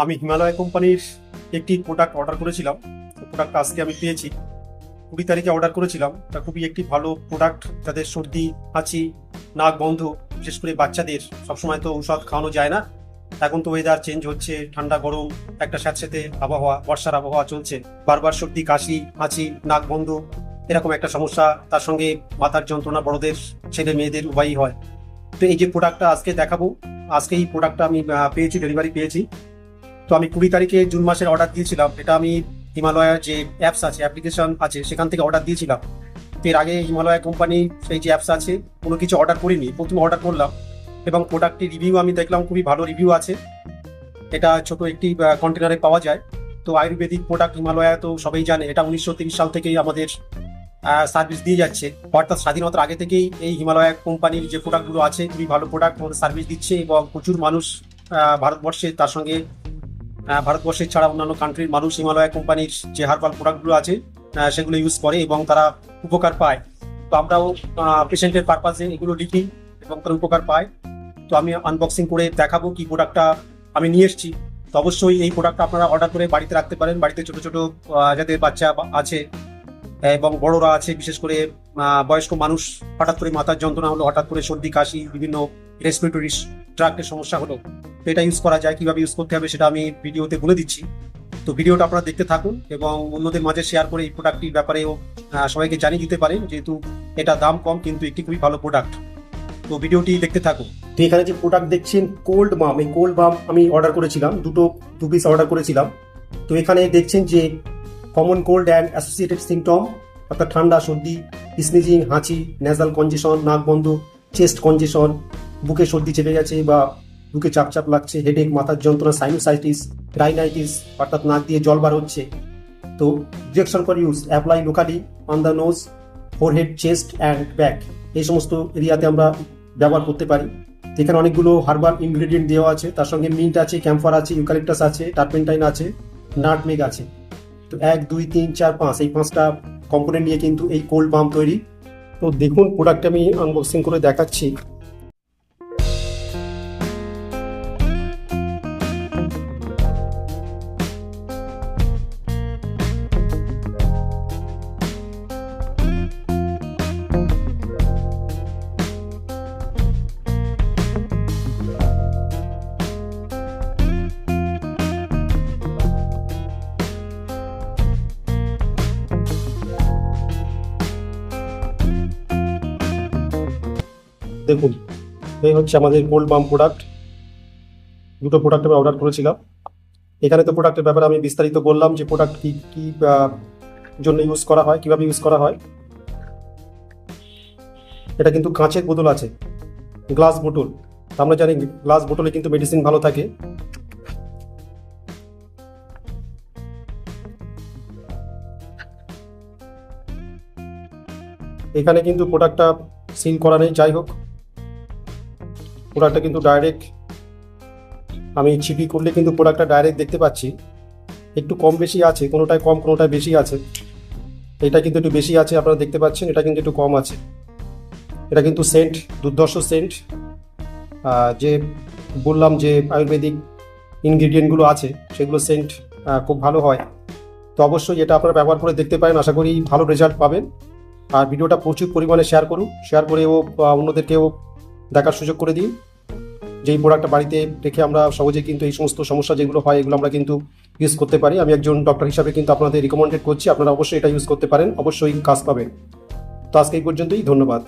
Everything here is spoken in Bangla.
আমি হিমালয় কোম্পানির একটি প্রোডাক্ট অর্ডার করেছিলাম। প্রোডাক্টটা আজকে আমি পেয়েছি। 20 তারিখে অর্ডার করেছিলাম। এটা খুবই একটি ভালো প্রোডাক্ট, যাদের সর্দি হাঁচি নাক বন্ধ, বিশেষ করে বাচ্চাদের সবসময় তো ঔষধ খাওয়ানো যায় না। এখন তো ওয়েদার চেঞ্জ হচ্ছে, ঠান্ডা গরম একটা স্যাঁতস্যাঁতে আবহাওয়া, বর্ষার আবহাওয়া চলছে, বারবার সর্দি কাশি হাঁচি নাক বন্ধ এরকম একটা সমস্যা, তার সঙ্গে মাথার যন্ত্রণা বড়দের ছেলে মেয়েদের উভয়ই হয়। তো এই যে প্রোডাক্টটা আজকে দেখাবো, আজকে এই প্রোডাক্টটা আমি পেয়েছি, ডেলিভারি পেয়েছি। তো আমি 20 তারিখে জুন মাসের অর্ডার দিয়েছিলাম। এটা আমি হিমালয়ার যে অ্যাপস আছে, অ্যাপ্লিকেশন আছে, সেখান থেকে অর্ডার দিয়েছিলাম। তো এর আগে হিমালয়া কোম্পানি সেই যে অ্যাপস আছে কোনো কিছু অর্ডার করিনি, প্রথমে অর্ডার করলাম এবং প্রোডাক্টটির রিভিউ আমি দেখলাম খুবই ভালো রিভিউ আছে। এটা ছোট একটি কন্টেনারে পাওয়া যায়। তো আয়ুর্বেদিক প্রোডাক্ট হিমালয়া তো সবাই জানে, এটা 1930 সাল থেকেই আমাদের সার্ভিস দিয়ে যাচ্ছে, অর্থাৎ স্বাধীনতার আগে থেকেই এই হিমালয়া কোম্পানির যে প্রোডাক্টগুলো আছে খুবই ভালো প্রোডাক্ট আমাদের সার্ভিস দিচ্ছে এবং প্রচুর মানুষ ভারতবর্ষে, তার সঙ্গে ভারতবর্ষের ছাড়া অন্যান্য কান্ট্রির মানুষ হিমালয়া কোম্পানির যে হার্বাল প্রোডাক্টগুলো আছে সেগুলো ইউজ করে এবং তারা উপকার পায়। তো আমরাও পেশেন্টের পারপাসে এগুলো লিখি এবং তারা উপকার পায়। তো আমি আনবক্সিং করে দেখাবো কি প্রোডাক্টটা আমি নিয়ে এসেছি। তো অবশ্যই এই প্রোডাক্টটা আপনারা অর্ডার করে বাড়িতে রাখতে পারেন। বাড়িতে ছোট ছোট যাদের বাচ্চা আছে এবং বড়রা আছে, বিশেষ করে বয়স্ক মানুষ, হঠাৎ করে মাথার যন্ত্রণা হলো, হঠাৎ করে সর্দি কাশি, বিভিন্ন রেসপিরেটরি ট্র্যাক্টের সমস্যা হলো, তো এটা ইউজ করা যায়। কিভাবে ইউজ করতে হবে সেটা আমি ভিডিওতে বলে দিচ্ছি। তো ভিডিওটা আপনারা দেখতে থাকুন এবং অন্যদের মাঝে শেয়ার করে এই প্রোডাক্টটির ব্যাপারেও সবাইকে জানিয়ে দিতে পারেন, যেহেতু এটা দাম কম কিন্তু একটি খুবই ভালো প্রোডাক্ট। তো ভিডিওটি দেখতে থাকুন। তো এখানে যে প্রোডাক্ট দেখছেন কোল্ড বাম, এই কোল্ড বাম আমি অর্ডার করেছিলাম, দু পিস অর্ডার করেছিলাম। তো এখানে দেখছেন যে common cold and associated symptom, অর্থাৎ ঠান্ডা সর্দি, স্নিজিং হাঁচি, নেজাল কনজেশন নাক বন্ধ, চেস্ট কনজেশন, বুকে সর্দি চেপে গেছে বা বুকে চাপ চাপ লাগছে, হেডেক মাথার যন্ত্রণা, সাইনোসাইটিস, রাইনাইটিস অর্থাৎ নাক দিয়ে জল বার হচ্ছে। তো direction for use, apply locally on the nose, forehead, chest and back, এই সমস্ত এরিয়াতে আমরা ব্যবহার করতে পারি। এখানে অনেকগুলো হার্বাল ইনগ্রেডিয়েন্ট দেওয়া আছে, তার সঙ্গে মিন্ট আছে, ক্যাম্ফার আছে, ইউক্যালিপটাস আছে, টারপেন্টাইন আছে, নাটমেগ আছে। তো 1 2 3 4 5 এই 5টা কম্পোনেন্ট নিয়ে কিন্তু এই কোল্ড বাম তৈরি। তো দেখুন প্রোডাক্ট আমি আনবক্সিং করে দেখাচ্ছি। দেখুন এই হচ্ছে আমাদের কোল্ড বাম প্রোডাক্ট। দুটো প্রোডাক্ট আমি অর্ডার করেছিলাম। এখানে তো প্রোডাক্টের ব্যাপারে আমি বিস্তারিত বললাম যে প্রোডাক্ট কি কি জন্য ইউজ করা হয়, কিভাবে ইউজ করা হয়। এটা কিন্তু কাঁচের বোতল আছে, গ্লাস বোতল। আমরা জানি গ্লাস বোতলে কিন্তু মেডিসিন ভালো থাকে। এখানে কিন্তু প্রোডাক্টটা সিল করা নেই, যাই হোক প্রোডাক্টটা কিন্তু ডাইরেক্ট আমি ছিপি করলে কিন্তু প্রোডাক্টটা ডাইরেক্ট দেখতে পাচ্ছি। একটু কম বেশি আছে, কোনোটায় কম কোনোটায় বেশি আছে। এটা কিন্তু একটু বেশি আছে, আপনারা দেখতে পাচ্ছেন, এটা কিন্তু একটু কম আছে। এটা কিন্তু সেন্ট, দুর্ধর্ষ সেন্ট। যে বললাম যে আয়ুর্বেদিক ইনগ্রিডিয়েন্টগুলো আছে সেগুলো সেন্ট খুব ভালো হয়। তো অবশ্যই এটা আপনারা ব্যবহার করে দেখতে পারেন, আশা করি ভালো রেজাল্ট পাবেন। আর ভিডিওটা প্রচুর পরিমাণে শেয়ার করুন, শেয়ার করেও অন্যদেরকেও দেখার সুযোগ করে দিন। যেই প্রোডাক্টটা বাড়িতে রেখে আমরা সহজে কিন্তু এই সমস্ত সমস্যা যেগুলো হয় এগুলো আমরা কিন্তু ইউজ করতে পারি। আমি একজন ডক্টর হিসাবে কিন্তু আপনাদের রিকমেন্ডেড করছি, আপনারা অবশ্যই এটা ইউজ করতে পারেন, অবশ্যই কাজ পাবেন। তো আজকে এই পর্যন্তই, ধন্যবাদ।